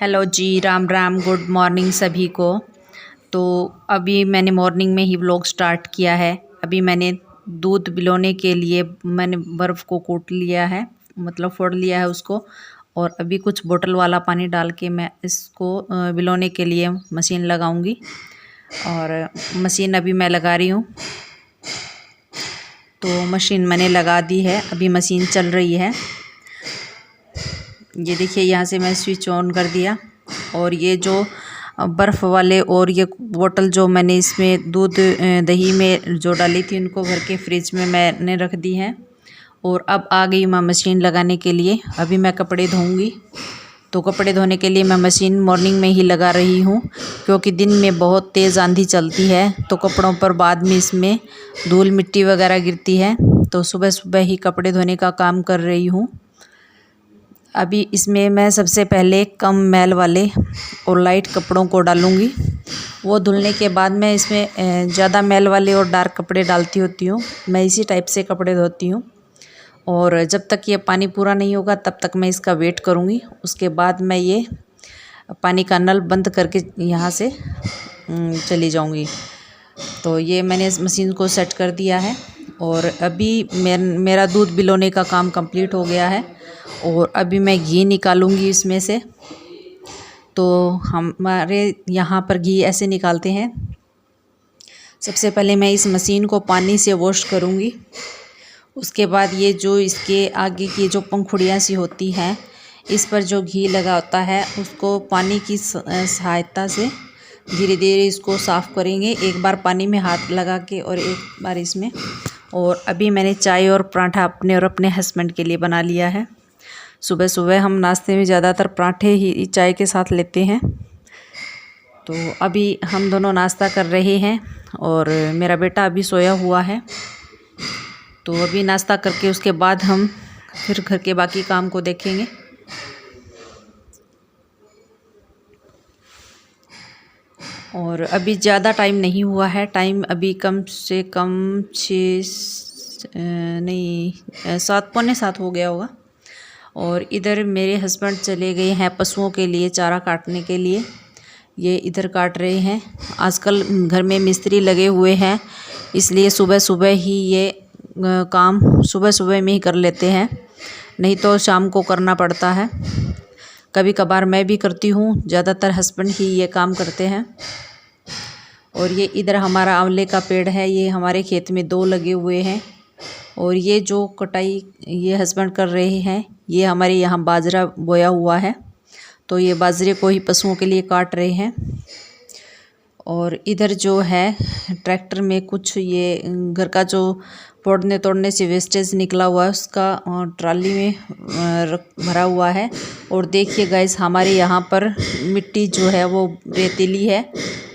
Hello जी, Ram Ram, good morning सभी को। तो अभी मैंने मॉर्निंग में ही व्लॉग स्टार्ट किया है। अभी मैंने दूध बिलोने के लिए मैंने बर्फ़ को कूट लिया है, मतलब फोड़ लिया है उसको। और अभी कुछ बोतल वाला पानी डाल के मैं इसको बिलोने के लिए मशीन लगाऊंगी। और मशीन अभी मैं लगा रही हूँ। तो मशीन मैंने लगा दी है, अभी मशीन चल रही है। ये देखिए, यहाँ से मैं स्विच ऑन कर दिया। और ये जो बर्फ़ वाले और ये बोतल जो मैंने इसमें दूध दही में जो डाली थी उनको भर के फ्रिज में मैंने रख दी है। और अब आ गई मैं मशीन लगाने के लिए। अभी मैं कपड़े धोऊंगी। तो कपड़े धोने के लिए मैं मशीन मॉर्निंग में ही लगा रही हूँ, क्योंकि दिन में बहुत तेज़ आंधी चलती है तो कपड़ों पर बाद में इसमें धूल मिट्टी वगैरह गिरती है। तो सुबह सुबह ही कपड़े धोने का काम कर रही हूँ। अभी इसमें मैं सबसे पहले कम मैल वाले और लाइट कपड़ों को डालूँगी। वो धुलने के बाद मैं इसमें ज़्यादा मैल वाले और डार्क कपड़े डालती होती हूँ। मैं इसी टाइप से कपड़े धोती हूँ। और जब तक ये पानी पूरा नहीं होगा तब तक मैं इसका वेट करूँगी। उसके बाद मैं ये पानी का नल बंद करके यहाँ से चली जाऊँगी। तो ये मैंने इस मशीन को सेट कर दिया है। और अभी मेरा दूध बिलोने का काम कंप्लीट हो गया है। और अभी मैं घी निकालूंगी इसमें से। तो हमारे यहाँ पर घी ऐसे निकालते हैं। सबसे पहले मैं इस मशीन को पानी से वॉश करूँगी। उसके बाद ये जो इसके आगे की जो पंखुड़ियाँ सी होती हैं, इस पर जो घी लगा होता है उसको पानी की सहायता से धीरे धीरे इसको साफ़ करेंगे। एक बार पानी में हाथ लगा के और एक बार इसमें। और अभी मैंने चाय और पराठा अपने और अपने हस्बैंड के लिए बना लिया है। सुबह सुबह हम नाश्ते में ज़्यादातर पराठे ही चाय के साथ लेते हैं। तो अभी हम दोनों नाश्ता कर रहे हैं और मेरा बेटा अभी सोया हुआ है। तो अभी नाश्ता करके उसके बाद हम फिर घर के बाकी काम को देखेंगे। और अभी ज़्यादा टाइम नहीं हुआ है। टाइम अभी कम से कम 7 पौने 7 हो गया होगा। और इधर मेरे हस्बैंड चले गए हैं पशुओं के लिए चारा काटने के लिए। ये इधर काट रहे हैं। आजकल घर में मिस्त्री लगे हुए हैं, इसलिए सुबह सुबह ही ये काम सुबह सुबह में ही कर लेते हैं, नहीं तो शाम को करना पड़ता है। कभी कभार मैं भी करती हूँ, ज़्यादातर हस्बैंड ही ये काम करते हैं। और ये इधर हमारा आंवले का पेड़ है, ये हमारे खेत में 2 लगे हुए हैं। और ये जो कटाई ये हस्बैंड कर रहे हैं, ये हमारे यहाँ बाजरा बोया हुआ है, तो ये बाजरे को ही पशुओं के लिए काट रहे हैं। और इधर जो है ट्रैक्टर में कुछ ये घर का जो फोड़ने तोड़ने से वेस्टेज निकला हुआ है उसका ट्राली में भरा हुआ है। और देखिए गाइस, हमारे यहाँ पर मिट्टी जो है वो रेतीली है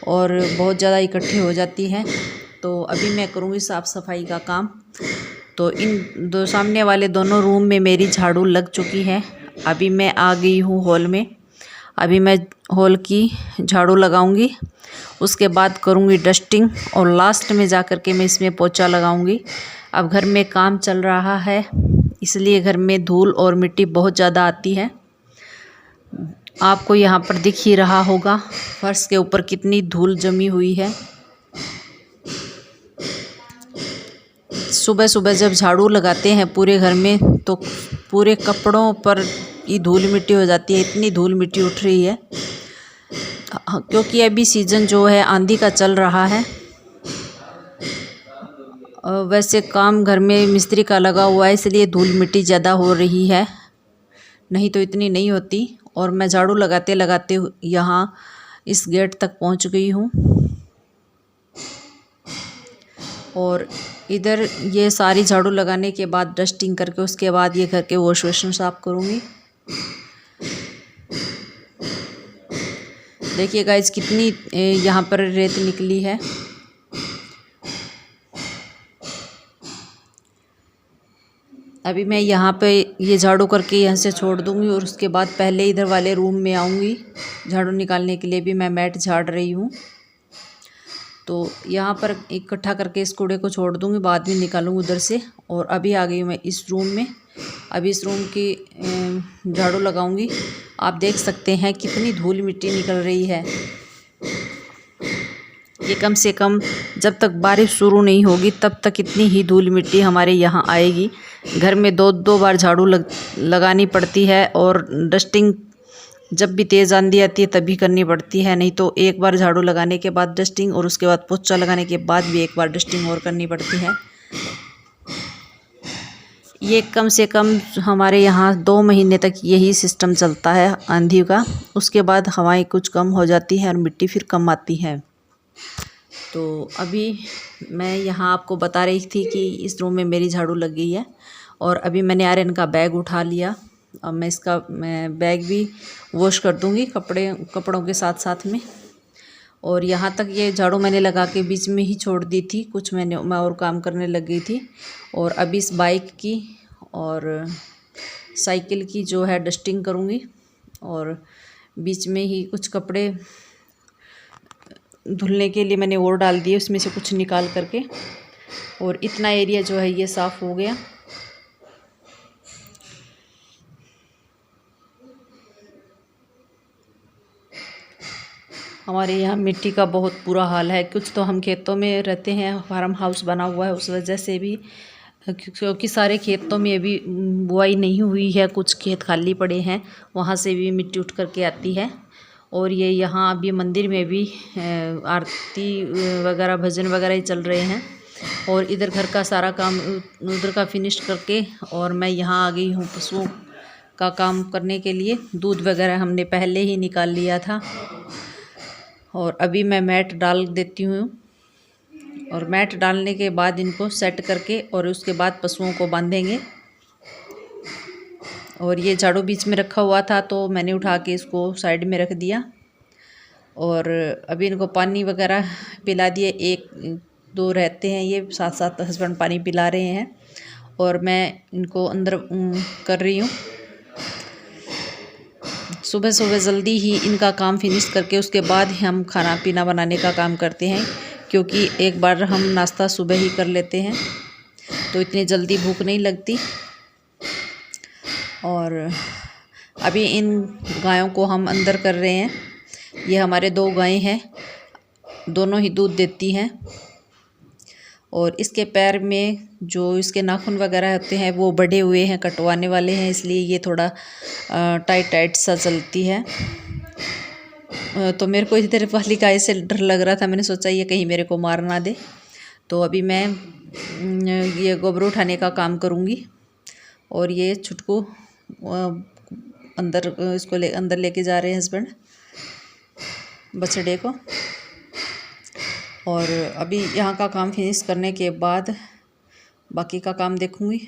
और बहुत ज़्यादा इकट्ठी हो जाती है। तो अभी मैं करूँगी साफ़ सफाई का काम। तो इन दो सामने वाले दोनों रूम में मेरी झाड़ू लग चुकी है। अभी मैं आ गई हूँ हॉल में। अभी मैं हॉल की झाड़ू लगाऊंगी, उसके बाद करूंगी डस्टिंग और लास्ट में जा कर के मैं इसमें पोछा लगाऊंगी। अब घर में काम चल रहा है, इसलिए घर में धूल और मिट्टी बहुत ज़्यादा आती है। आपको यहाँ पर दिख ही रहा होगा फर्श के ऊपर कितनी धूल जमी हुई है। सुबह सुबह जब झाड़ू लगाते हैं पूरे घर में तो पूरे कपड़ों पर ये धूल मिट्टी हो जाती है। इतनी धूल मिट्टी उठ रही है, क्योंकि अभी सीज़न जो है आंधी का चल रहा है। वैसे काम घर में मिस्त्री का लगा हुआ है, इसलिए धूल मिट्टी ज़्यादा हो रही है, नहीं तो इतनी नहीं होती। और मैं झाड़ू लगाते लगाते यहाँ इस गेट तक पहुँच गई हूँ। और इधर ये सारी झाड़ू लगाने के बाद डस्टिंग करके उसके बाद ये घर के वॉश बेसिन साफ़ करूँगी। देखिए गाइस, कितनी यहाँ पर रेत निकली है। अभी मैं यहाँ पे ये झाड़ू करके यहाँ से छोड़ दूँगी और उसके बाद पहले इधर वाले रूम में आऊँगी। झाड़ू निकालने के लिए भी मैं मैट झाड़ रही हूँ। तो यहाँ पर इकट्ठा करके इस कूड़े को छोड़ दूँगी, बाद में निकालूँगी उधर से। और अभी आ गई हूँ मैं इस रूम में। अभी इस रूम की झाड़ू लगाऊंगी। आप देख सकते हैं कितनी धूल मिट्टी निकल रही है। ये कम से कम जब तक बारिश शुरू नहीं होगी तब तक इतनी ही धूल मिट्टी हमारे यहाँ आएगी। घर में दो बार झाड़ू लगानी पड़ती है, और डस्टिंग जब भी तेज़ आंधी आती है तभी करनी पड़ती है, नहीं तो एक बार झाड़ू लगाने के बाद डस्टिंग और उसके बाद पोछा लगाने के बाद भी एक बार डस्टिंग और करनी पड़ती है। ये कम से कम हमारे यहाँ 2 महीने तक यही सिस्टम चलता है आंधी का। उसके बाद हवाएं कुछ कम हो जाती हैं और मिट्टी फिर कम आती है। तो अभी मैं यहाँ आपको बता रही थी कि इस रूम में मेरी झाड़ू लग गई है, और अभी मैंने आयरन का बैग उठा लिया। अब मैं बैग भी वॉश कर दूँगी कपड़ों के साथ साथ में। और यहाँ तक ये झाड़ू मैंने लगा के बीच में ही छोड़ दी थी, कुछ मैं और काम करने लग गई थी। और अभी इस बाइक की और साइकिल की जो है डस्टिंग करूँगी, और बीच में ही कुछ कपड़े धुलने के लिए मैंने और डाल दिए, उसमें से कुछ निकाल करके। और इतना एरिया जो है ये साफ़ हो गया। हमारे यहाँ मिट्टी का बहुत बुरा हाल है। कुछ तो हम खेतों में रहते हैं, फार्म हाउस बना हुआ है, उस वजह से भी, क्योंकि सारे खेतों में अभी बुआई नहीं हुई है, कुछ खेत खाली पड़े हैं, वहाँ से भी मिट्टी उठ करके आती है। और ये यहाँ अभी मंदिर में भी आरती वगैरह भजन वगैरह ही चल रहे हैं। और इधर घर का सारा काम उधर का फिनिश करके और मैं यहाँ आ गई हूँ पशुओं का काम करने के लिए। दूध वगैरह हमने पहले ही निकाल लिया था, और अभी मैं मैट डाल देती हूँ। और मैट डालने के बाद इनको सेट करके और उसके बाद पशुओं को बांधेंगे। और ये झाड़ू बीच में रखा हुआ था तो मैंने उठा के इसको साइड में रख दिया। और अभी इनको पानी वगैरह पिला दिए, 1-2 रहते हैं, ये साथ साथ हस्बैंड पानी पिला रहे हैं और मैं इनको अंदर कर रही हूँ। सुबह सुबह जल्दी ही इनका काम फिनिश करके उसके बाद ही हम खाना पीना बनाने का काम करते हैं, क्योंकि एक बार हम नाश्ता सुबह ही कर लेते हैं तो इतनी जल्दी भूख नहीं लगती। और अभी इन गायों को हम अंदर कर रहे हैं। ये हमारे 2 गायें हैं, दोनों ही दूध देती हैं। और इसके पैर में जो इसके नाखून वगैरह होते हैं वो बढ़े हुए हैं, कटवाने वाले हैं, इसलिए ये थोड़ा टाइट सा चलती है। तो मेरे को इधर वाली गाय से डर लग रहा था, मैंने सोचा ये कहीं मेरे को मार ना दे। तो अभी मैं ये गोबर उठाने का काम करूँगी। और ये छुटकू अंदर इसको अंदर लेके जा रहे हैं हस्बैंड बछड़े को। और अभी यहाँ का काम फिनिश करने के बाद बाकी का काम देखूँगी।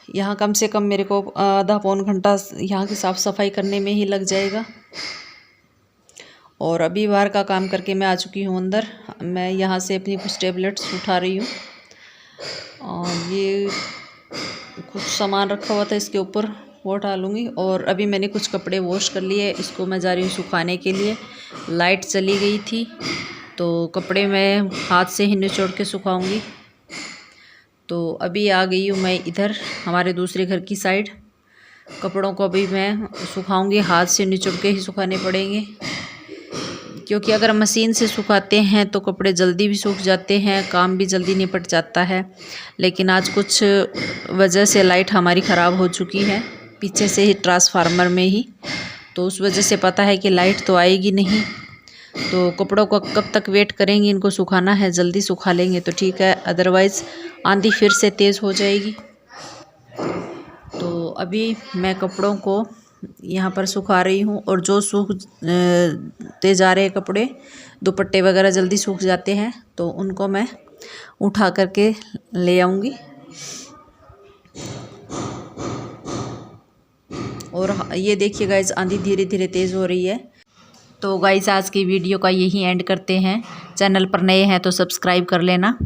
यहाँ कम से कम मेरे को आधा पौन घंटा यहाँ की साफ़ सफाई करने में ही लग जाएगा। और अभी बाहर का काम करके मैं आ चुकी हूँ अंदर। मैं यहाँ से अपनी कुछ टेबलेट्स उठा रही हूँ, और ये कुछ सामान रखा हुआ था इसके ऊपर वो डालूँगी। और अभी मैंने कुछ कपड़े वॉश कर लिए, इसको मैं जा रही हूँ सुखाने के लिए। लाइट चली गई थी तो कपड़े मैं हाथ से ही निचोड़ के सुखाऊंगी। तो अभी आ गई हूँ मैं इधर हमारे दूसरे घर की साइड। कपड़ों को अभी मैं सुखाऊंगी, हाथ से निचोड़ के ही सुखाने पड़ेंगे, क्योंकि अगर मशीन से सुखाते हैं तो कपड़े जल्दी भी सूख जाते हैं, काम भी जल्दी निपट जाता है। लेकिन आज कुछ वजह से लाइट हमारी ख़राब हो चुकी है, पीछे से ही ट्रांसफार्मर में ही, तो उस वजह से पता है कि लाइट तो आएगी नहीं। तो कपड़ों को कब तक वेट करेंगे, इनको सुखाना है, जल्दी सुखा लेंगे तो ठीक है, अदरवाइज़ आंधी फिर से तेज़ हो जाएगी। तो अभी मैं कपड़ों को यहाँ पर सुखा रही हूँ, और जो सूखते जा रहे कपड़े, दुपट्टे वगैरह जल्दी सूख जाते हैं तो उनको मैं उठा करके ले आऊँगी। और ये देखिए गाइस, आंधी धीरे धीरे तेज़ हो रही है। तो गाइस आज की वीडियो का यही एंड करते हैं। चैनल पर नए हैं तो सब्सक्राइब कर लेना।